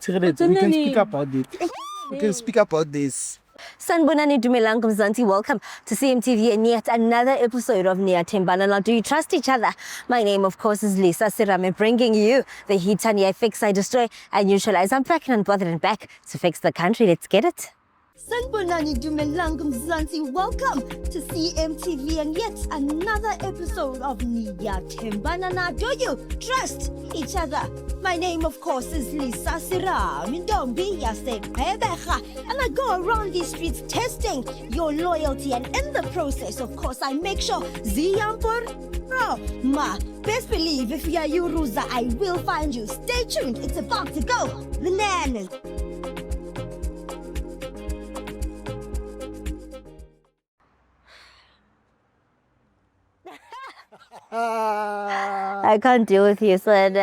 We can speak about it. We can speak about this. Sanbonani Dumelang Mzansi, welcome to CMTV and yet another episode of Nia Tembana. Now, do you trust each other? My name, of course, is Lisa Sirame, bringing you the heat and I fix, I destroy, I neutralize. I'm back and bothered and back to fix the country. Let's get it. Sanbonani Dumelang Mzansi, welcome to CMTV and yet another episode of Nia Tembana. Now, do you trust each other? My name, of course, is Lisa Sirame. Don't be and I go around these streets testing your loyalty, and in the process, of course, I make sure best believe if you are Yuruza, I will find you. Stay tuned, it's about to go bananas. I can't deal with you, son.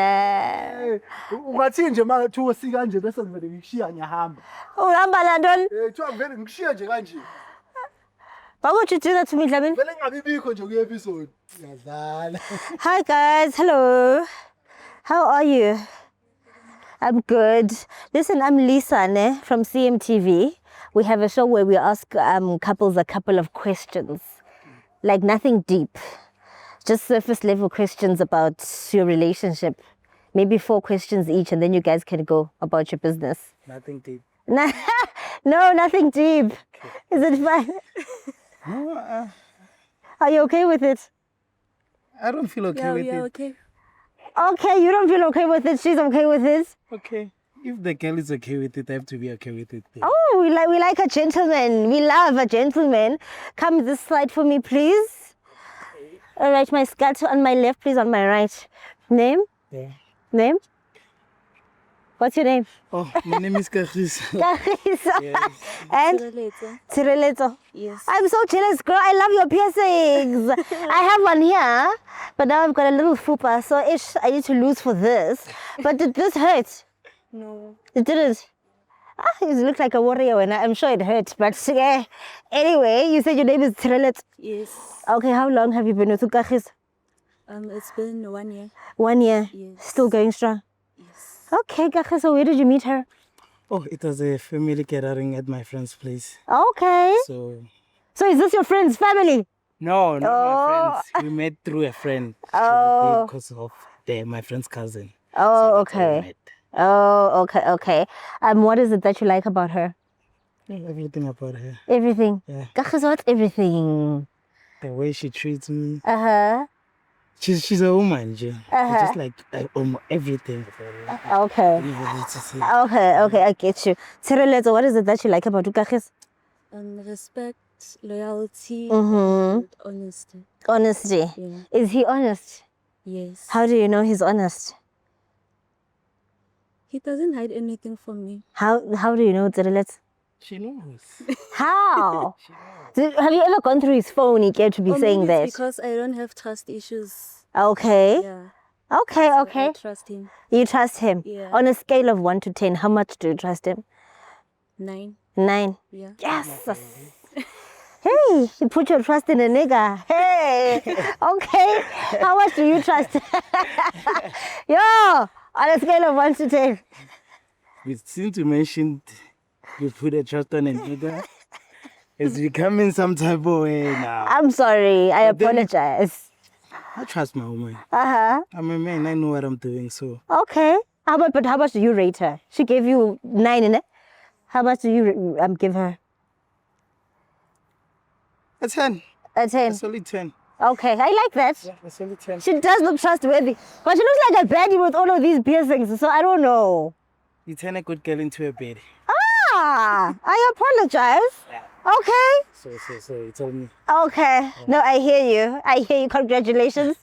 Ungathinje manje thiwa sikanje bese ngivele ngishiya ngiyahamba. Uhamba la ntoni? Thiwa ngivele ngishiya nje kanje. Why would you do that to me, Dlamini? Vele ngabibikho nje ku episode. Ngiyadlala. Hi guys, hello. How are you? I'm good. Listen, I'm Lisa from CMTV. We have a show where we ask couples a couple of questions. Like nothing deep. Just surface level questions about your relationship. Maybe 4 questions each, and then you guys can go about your business. Nothing deep. No, nothing deep. Okay. Is it fine? No, Are you okay with it? I don't feel okay with it. Okay. Okay, you don't feel okay with it. She's okay with it. Okay. If the girl is okay with it, I have to be okay with it. Then. Oh, we like a gentleman. We love a gentleman. Come this side for me, please. All right, my skirt on my left, please, on my right. Name? Yeah. Name? What's your name? Oh, my name is Kagiso. Kagiso. Yes. And? Tireleto. Yes. I'm so jealous, girl. I love your piercings. I have one here, but now I've got a little fupa, so I need to lose for this. But did this hurt? No. It didn't? You look like a warrior, and I'm sure it hurt. But yeah. Anyway, you said your name is Tireleto. Yes. Okay, how long have you been with Kagiso? It's been 1 year. 1 year? Yes. Still going strong? Yes. Okay, Kagiso, where did you meet her? Oh, it was a family gathering at my friend's place. Okay. So is this your friend's family? No, not my friends. We met through a friend. Because of my friend's cousin. Oh, so okay. Oh, okay. What is it that you like about her? Everything about her. Everything? Yeah. Kagiso, what's everything? The way she treats me. Uh-huh. She's a woman, I just like everything about her. Okay. Okay, I get you. Tireleto, what is it that you like about Kagiso? Respect, loyalty, Mm-hmm. and honesty. Honesty. Yeah. Is he honest? Yes. How do you know he's honest? He doesn't hide anything from me. How do you know, Tireleto? She knows. How? Have you ever gone through his phone and get to be saying maybe that? it's because I don't have trust issues. Okay. Yeah. Okay. I trust him. You trust him? Yeah. On a scale of 1 to 10, how much do you trust him? 9. 9. Yeah. Yes. Hey, you put your trust in a nigga. Hey. Okay. How much do you trust? Yo, on a scale of 1 to 10. Since you mentioned you put a trust on a nigga, it's becoming some type of way now. I'm sorry. I apologize. I trust my woman. Uh-huh. I'm a man. I know what I'm doing, so. Okay. How much do you rate her? She gave you 9 in it. How much do you give her? A 10. A 10. A solid 10. Okay, I like that. Yeah, a solid 10. She does look trustworthy. But she looks like a baddie with all of these piercings, so I don't know. You turn a good girl into a bed. I apologize. Yeah. Okay. So you told me. Okay. Yeah. No, I hear you. Congratulations.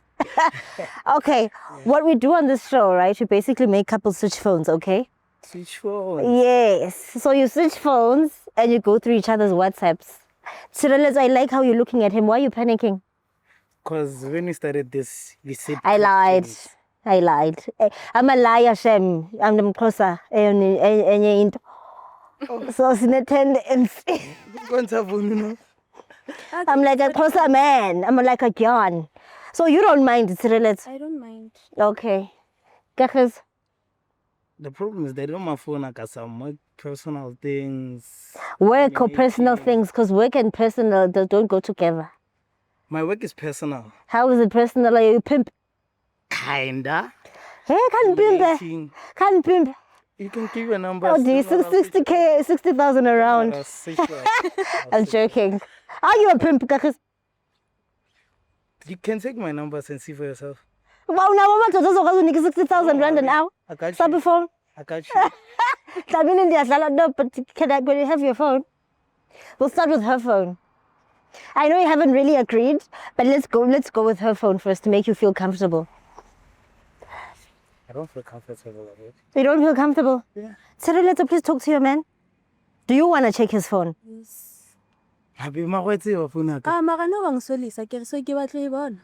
Okay. Yeah. What we do on this show, right? We basically make couples switch phones, okay? Switch phones? Yes. So you switch phones and you go through each other's WhatsApps. Tireleto, I like how you're looking at him. Why are you panicking? Because when we started this, we said... I lied. I'm a liar, Shem. I'm closer. So tendency. I'm like a closer man. I'm like a Gyan. So you don't mind, Tireleto? I don't mind. Okay. Kagiso? The problem is they don't my phone. I got some more personal things. Work or personal things, because work and personal don't go together. My work is personal. How is it personal? Are you pimp? Kinda. Hey, can't pimp. Relating. Can't pimp. You can give your number. Oh, do you 60K, 60,000 around? I'm joking. Are you a pimp? Kakis? You can take my numbers and see for yourself. Wow, now what does also 60,000 rand an hour? I got Stop you. the phone. I got you. I've been in there. No, but can you have your phone? We'll start with her phone. I know you haven't really agreed, but let's go with her phone first to make you feel comfortable. I don't feel comfortable with it. You don't feel comfortable? Yeah. Tshireletso, please talk to your man. Do you want to check his phone? Yes. Happy magwetse your phone aka. Mara no bang solisa ke re so ke batla e bona.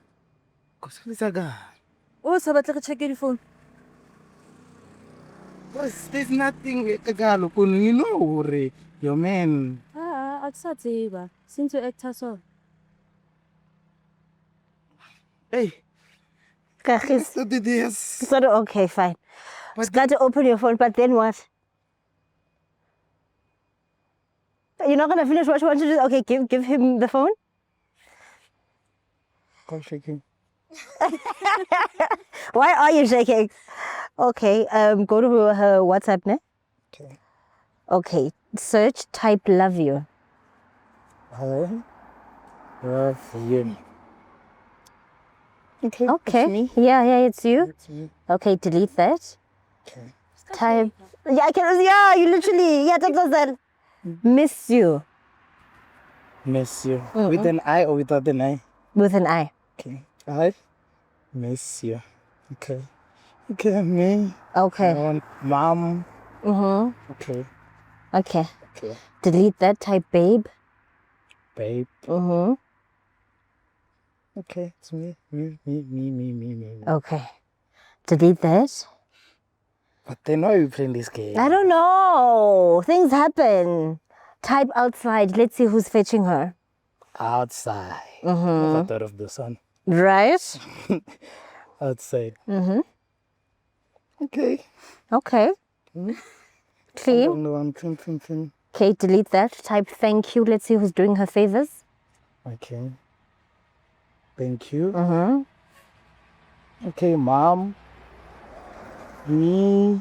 Ko solisa ka. O sa batla ke check di phone. There's nothing kagalo kun you know hore your man. A ke sa tseba. Since you act so. Hey. Kakis. So did yes. Sort of, okay, fine. Just got to open your phone, but then what? You're not gonna finish what you want to do? Okay, give him the phone. Go shaking. Why are you shaking? Okay, go to her WhatsApp, ne? Okay. Okay, search, type love you. Hello. Love you. Okay. Okay. It's me. Yeah, it's you. It's me. Okay, delete that. Okay. Type. Yeah, I can. Yeah, you literally. Yeah, that. Miss you Miss you. With an I or without an I? with an I. Okay. I miss you. Okay. Okay, me. I Okay. want mom. Mm-hmm. Okay. Okay. Okay. Delete that. Type babe. Babe. Mm-hmm. Okay. It's me. Me. Okay. Delete that. But then why are we playing this game? I don't know. Things happen. Type outside. Let's see who's fetching her. Outside. Mm-hmm. Never thought of the sun. Right? Outside. Mm-hmm. Okay. Okay. Clean. No, I'm thinking. Okay, delete that. Type thank you. Let's see who's doing her favors. Okay. Thank you. Mm-hmm. Okay, mom. Me.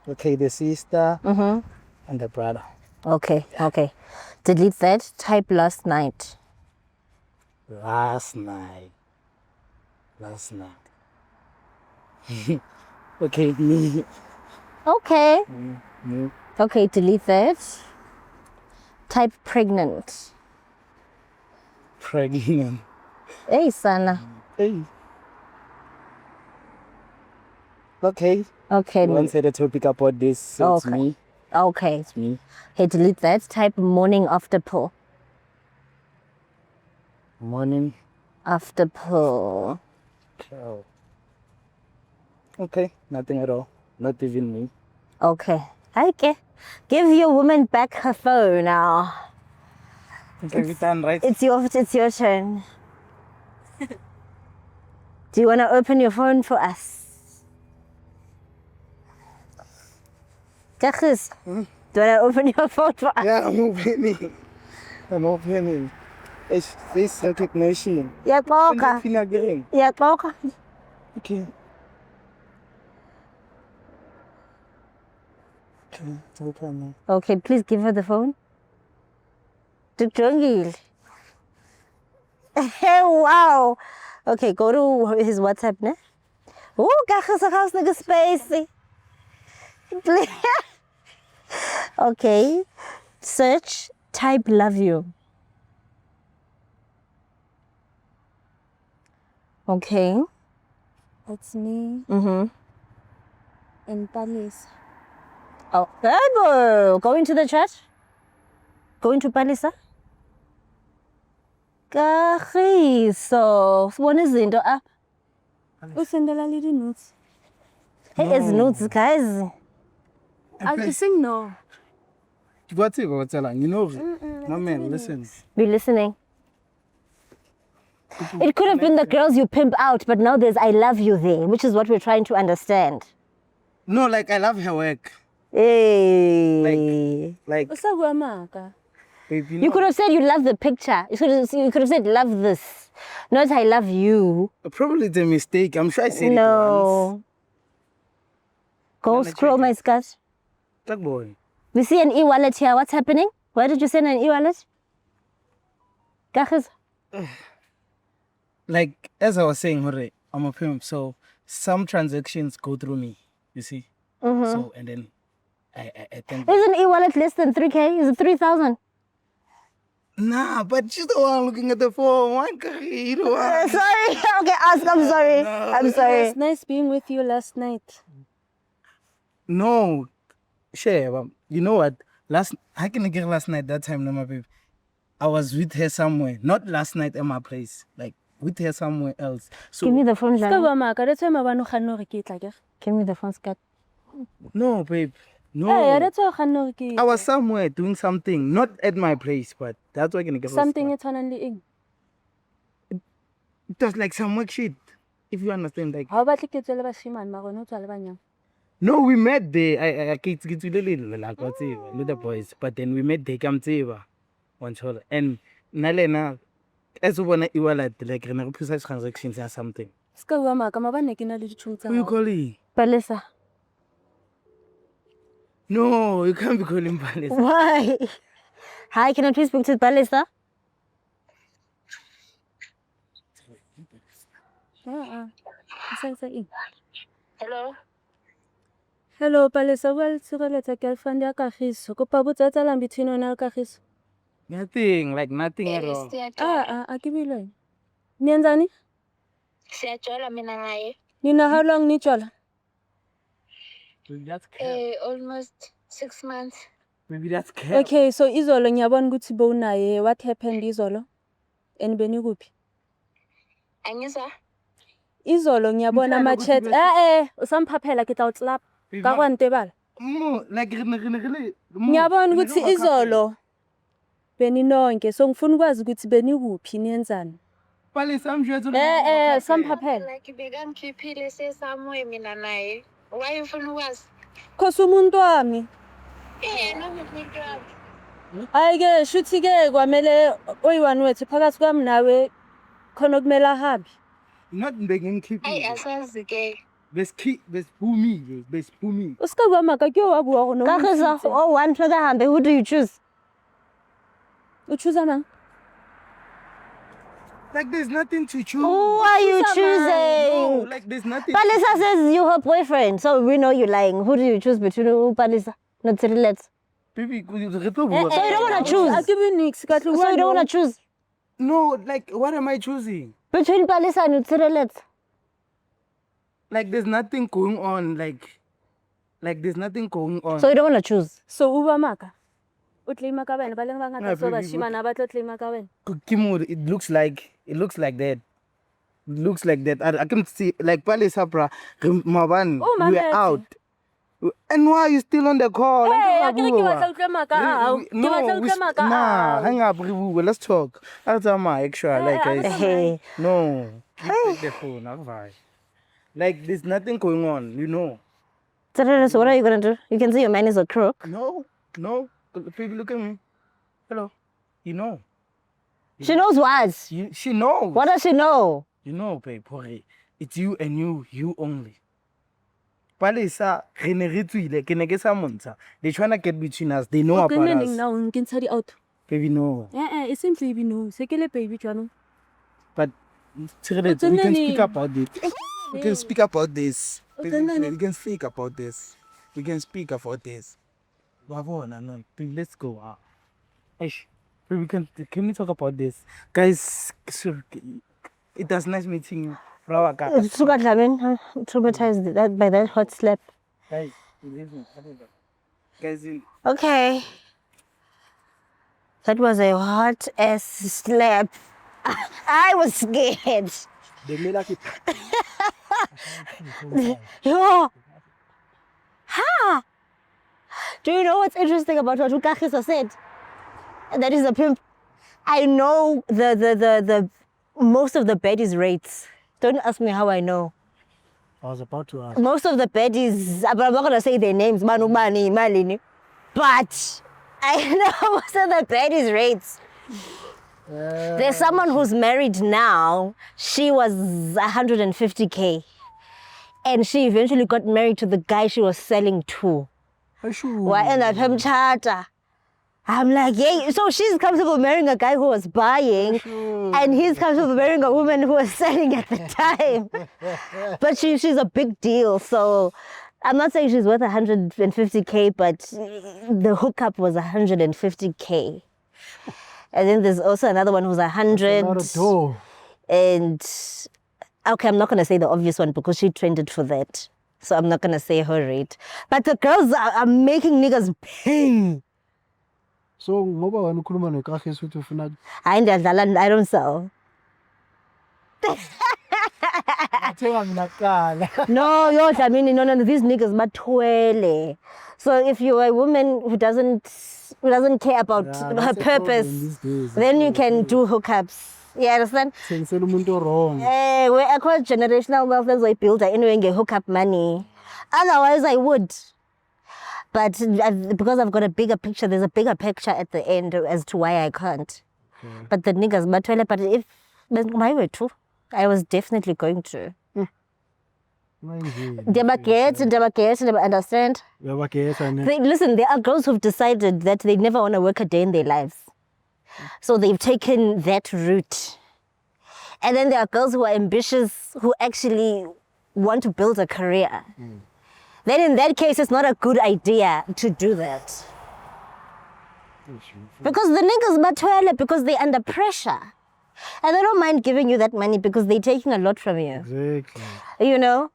Okay, the sister Mm-hmm. and the brother. Okay. Delete that. Type last night. Last night. Okay, me. Okay. Me. Okay, delete that. Type pregnant. Pregnant. Hey, Sana. Hey. Okay. Okay. You want to say the topic about this? So it's Okay. me. Okay. It's me. Okay, delete that. Type morning after pill. Morning. After pill. Ciao. Okay. Nothing at all. Not even me. Okay. Okay. Give your woman back her phone now. Okay, we done, right? It's your turn. Do you want to open your phone for us? Kakis, do you want to open your phone for us? Yeah, I'm opening. It's face recognition. Yakoka. Again. Yakoka. Okay. Okay, it's open now. Okay, please give her the phone. Hey, wow. Okay, go to his WhatsApp, ne? Oh, Kakis, house nigga spacey. Okay, search, type love you. Okay. It's me Mm-hmm. in Palace. Oh, hey, go into the chat. Go into Palisa. Kagiso. Sibona izinto apha. Usendela le di notes. Hey, it's notes, guys. I sing no. What's it? You know, no man, listen. Be listening. It could have been the girls you pimp out, but now there's I love you there, which is what we're trying to understand. No, like I love her work. Hey. Like, Usabua maka. babe, You could have said you love the picture. You could have said love this. Not I love you. Probably it's a mistake. I'm sure I said it once. No. Go Let me scroll check my it. skirt. Black boy. We see an e-wallet here. What's happening? Why did you send an e-wallet? Gachis. Like, as I was saying, Hore, I'm a pimp, so some transactions go through me, you see? So, and then I think... Is an e-wallet less than 3K? Is it 3,000? Nah, but she's the one looking at the phone. Why can't you do it? Sorry. Okay, ask. I'm sorry. No. I'm sorry. It's nice being with you last night. No. Share, you know what? I can get last night, that time, no, my babe. I was with her somewhere. Not last night at my place. Like, with her somewhere else. So, Give me the phone, Jana. Usabua maka. That's why mabano khano re kitla ke. Give me the phone, Scott. no, babe. No. Hey, that's why khano re I kitla. was somewhere doing something. Not at my place, but that's why I can get Something it's on the ing. It was like some work shit. If you understand, like... How about you tell bashimane mara no tswale banyang? No, we met there. I get to like what's it, little boys. But then we met there, come to one shoulder. And Nalena, as one e-wallet, like in a precise transactions or something. Usabua maka mabane ke na le ditšhono tsa Who you gago. calling? Palisa. No, you can't be calling Palace. Why? Hi, can I please speak to Palisa? Sa ing. Hello. Hello, Palesa, well, Sugaleta girlfriend ya Kagiso. Kopa botsa tsalang between wena le Kagiso. Nothing, like nothing at all. Akibile. Nienzani? Siyajola mina naye. Nina how long ni tswala? Maybe that's Almost 6 months. Maybe that's care. Okay, so izolo ngiyabona ukuthi bowunaye. What happened izolo? And beni kuphi? Angizwa? Izolo ngiyabona ama chat. Usamphaphela ke tla slap. Ka kwantebala. Like, Ngiyabona ukuthi izolo beni nonke. So ngifuna ukwazi ukuthi beni kuphi niyenzani? Palace, I'm sure it's Usamphaphela. Like bekamkhiphile sesamwe mina naye. Why ufuna ukwazi? Khosi umuntu wami. Yena umuntu wami. Ayike shuthi ke kwamele oyiwani wethu phakathi kwami nawe khona kumele ahambe. not begging keep. Hayi asazi ke. Best boomy. Usika kwa maka ke wa bua gona. Gachisa. Oh, one further hand. Who do you choose? O choose mang? Like there's nothing to choose. Who are you No, choosing? like there's nothing. Palisa says you're her boyfriend, so we know you're lying. Who do you choose between Palisa? Not Trillet. Baby, So you don't want to choose. Akibi nix ka So you don't want to choose No, like what am I choosing? between Palisa and Trillet. Like there's nothing going on. Like there's nothing going on. So you don't want to choose. So uba maka. O tlima ka wena ba leng ba Yeah, ngata so ba baby, shimana ba tlo tlima ka wena. Kimo, it looks like that. Looks like that. I can see like Palisa, bra. Maban, Oh, we are Mameti. out. And why are you still on the call? Hey, Like, akere ke batla utlwa maka ao. Ke batla utlwa maka nah, ao. hang up, let's talk. That's my extra, like, Hey. no, take the phone, I'll buy. Like, there's nothing going on, you know. Trillet, so what are you going to do? You can see your man is a crook. No, baby, look at me. Hello, you know. She knows what? She knows. What does she know? You know, babe, hore, it's you and you only. Palisa, they're trying to get between us. They know O about kene ning us. now nkintsha di out. Baby, no. E simply be no. Sekele baby jwanong. But Tsirelet, we can speak about it. We can speak about this. Baby, we can speak about this. We can speak about this. Wabona, no. Baby, let's go. Eish. Baby, can we talk about this? Guys, sir, it was nice meeting you. Flower ka. Sugar Dlamini, traumatized by that hot slap. Guys, listen. Guys, Okay. That was a hot ass slap. I was scared. they made like it. Yo. Ha! Do you know what's interesting about what Ukachisa said? That is a pimp. I know the most of the baddies rates. Don't ask me how I know. was about to ask. Most of the baddies, but I'm not gonna say their names, Manu Mani, Malini. But I know most of the baddies rates. There's someone who's married now. She was 150K. And she eventually got married to the guy she was selling to. Why end up him charter? I'm like, yeah. So she's comfortable marrying a guy who was buying, and he's comfortable marrying a woman who was selling at the time. But she's a big deal. So I'm not saying she's worth 150K, but the hookup was 150K. And then there's also another one who's 100. And okay, I'm not going to say the obvious one because she trended for that. So I'm not going to say her rate. But the girls are making niggas pay. So, ngoba wena ukhuluma noKahle ukuthi ufuna I don't sell. No, I mean, no, these niggas mathwele. So if you're a woman who doesn't care about her purpose, then you can do hookups. You understand? We're across generational wealth as I build anyway get hookup money. Otherwise I would. But because I've got a bigger picture, there's a bigger picture at the end as to why I can't. Okay. But the niggas mathwele, but if my way too, I was definitely going to. Never understand? Listen, there are girls who've decided that they never want to work a day in their lives. So they've taken that route. And then there are girls who are ambitious, who actually want to build a career. Then in that case, it's not a good idea to do that. Because the niggas mathwele because they're under pressure. And they don't mind giving you that money because they're taking a lot from you. Exactly. You know?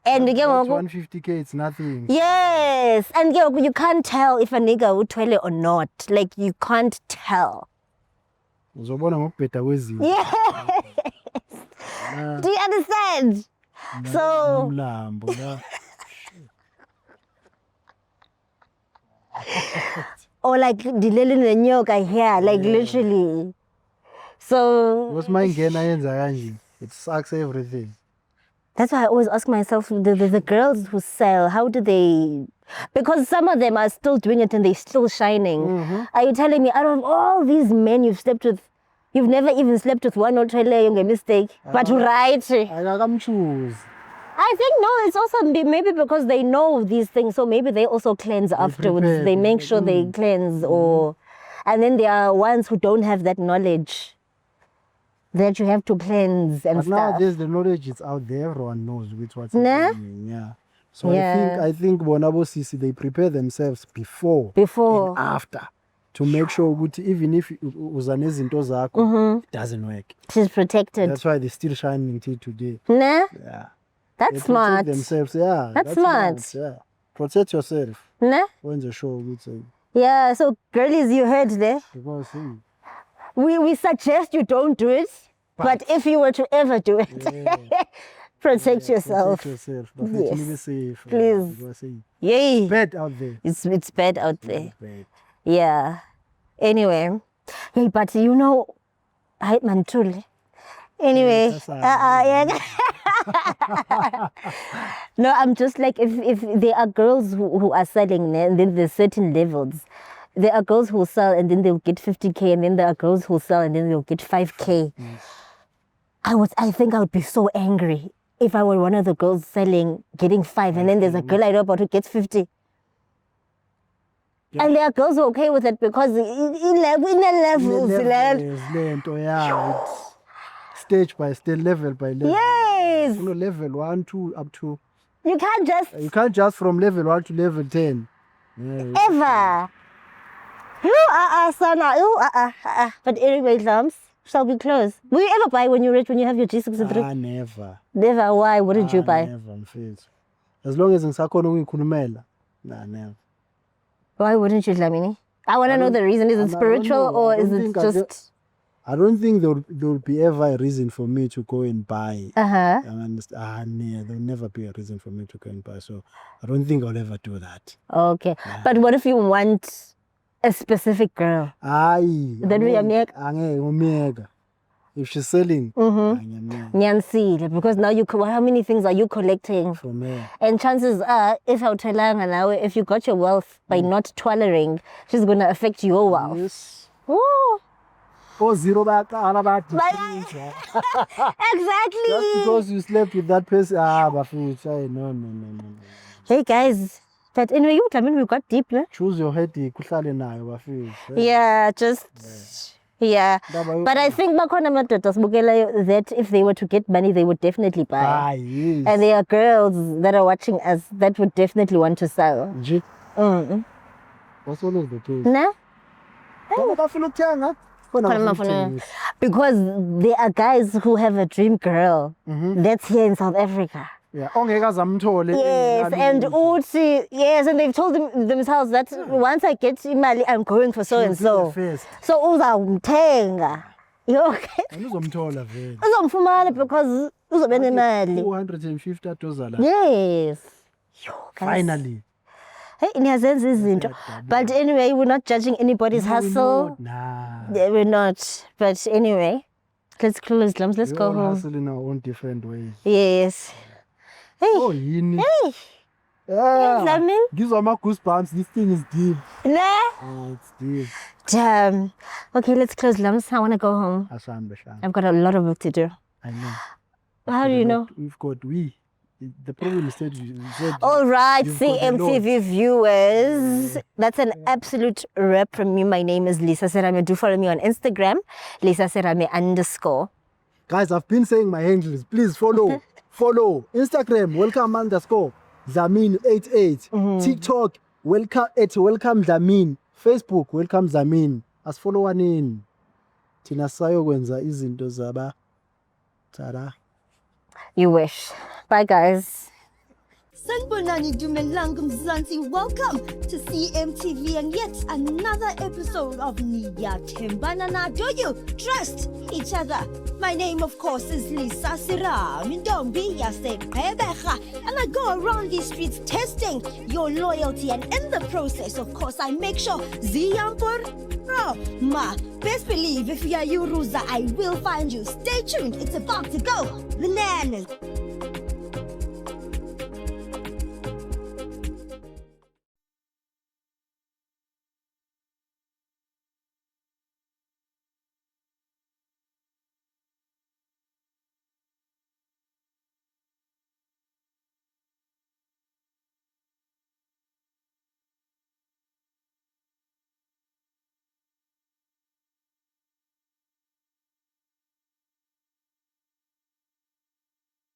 And that's 150K, it's nothing. Yes. And you can't tell if a nigga would twele or not. Like, you can't tell. Yes. Do you understand? So... or like, dilele nenyoka here, like literally. So... What's my gain? It sucks everything. That's why I always ask myself, the girls who sell, how do they... Because some of them are still doing it and they're still shining. Are you telling me out of all these men you've slept with, you've never even slept with one or trailer, you're a mistake? But right. I come choose. I think no, it's also maybe because they know these things, so maybe they also cleanse afterwards. They make sure they cleanse or... And then there are ones who don't have that knowledge that you have to cleanse and but stuff. Nowadays the knowledge is out there, everyone knows what's happening. Yeah. So I think Bonabo Sisi, they prepare themselves before and after to make sure that even if it doesn't work. She's protected. That's why they're still shining until today. Nah? Yeah. That's smart. Themselves, yeah. That's smart. Yeah. Protect yourself. Nah? When the show yeah, so girlies, you heard there. We suggest you don't do it, but if you were to ever do it, protect yourself. Protect yourself. Yes. Be safe. Please. Yay. It's bad out there. It's bad out there. It's bad. Yeah. Anyway. Hey, but you know, I man truly. Anyway. Yeah. No, I'm just like, if there are girls who are selling and then there's certain levels. There are girls who sell and then they'll get 50K, and then there are girls who sell and then they'll get 5K. I think I would be so angry if I were one of the girls selling, getting 5, and then there's a girl I know about who gets 50. Yeah. And there are girls who are okay with it because in levels. Stage by stage, level by level. Yes. Level 1, 2, up to... You can't just from level 1 to level 10. Yeah, ever. But anyway, Lums, shall we close? Will you ever buy when you're rich, when you have your G63? Never. Never? Why? What did you buy? Never, I'm afraid. As long as ngisakhona ukuyikhulumela. Never. Why wouldn't you, Dlamini? I want to know the reason. Is it spiritual or is it just... I don't think there will be ever a reason for me to go and buy. There'll never be a reason for me to go and buy. So I don't think I'll ever do that. Okay. But what if you want a specific girl? Then we are If she's selling, Nyansile, because now how many things are you collecting? from her. And chances are, if you got your wealth by not toiling, she's gonna affect your wealth. Yes. Ooh. Oh, zero back, all about Exactly. Just because you slept with that person, bafutha, no. Hey guys, but anyway, we got deep, ne? Choose your headache, kuhlale nayo bafutha. Yeah, yeah. But I think bakhona amadoda asibukelayo that if they were to get money, they would definitely buy. Yes. And there are girls that are watching us that would definitely want to sell. Nje. That's always the case. Nah? Bafuna ukuthenga. Because there are guys who have a dream girl that's here in South Africa. Yeah, ongekaze amthole. Yes, and they've told themselves that once I get imali, I'm going for so and so. So uzamthenga. You okay? Uzomthola vele. Uzomfumana because uzobe nemali. $250. Yes. Finally. Hey, niyazenza izinto. But anyway, we're not judging anybody's hustle. Nah. Yeah, we're not. But anyway, let's close. Let's We go all home. hustle in our own different ways. Yes. Hey. Oh, yini. Hey. Yeah. I mean? These are my goosebumps. This thing is deep. Nah. Oh, it's deep. Damn. Okay, let's close. Lums. I want to go home. Ashambe. I've got a lot of work to do. I know. How do you know? We've got The problem is that you said. All right, you've got a lot. CMTV viewers. That's an absolute rep from me. My name is Lisa Serame. Do follow me on Instagram, Lisa Serame _ Guys, I've been saying my handles. Please follow. Follow. Instagram, welcome_Zamin88. TikTok, welcome Zamin. Facebook, welcome Zamin. As follow one in. Tina sayo kwenza izinto zaba. Tada. You wish. Bye, guys. Sanbonani Dumelang Mzansi, welcome to CMTV and yet another episode of Nyathembana Na. Do you trust each other? My name, of course, is Lisa Serame, and I go around these streets testing your loyalty, and in the process, of course, I make sure best believe if you are Yuruza, I will find you. Stay tuned, it's about to go bananas.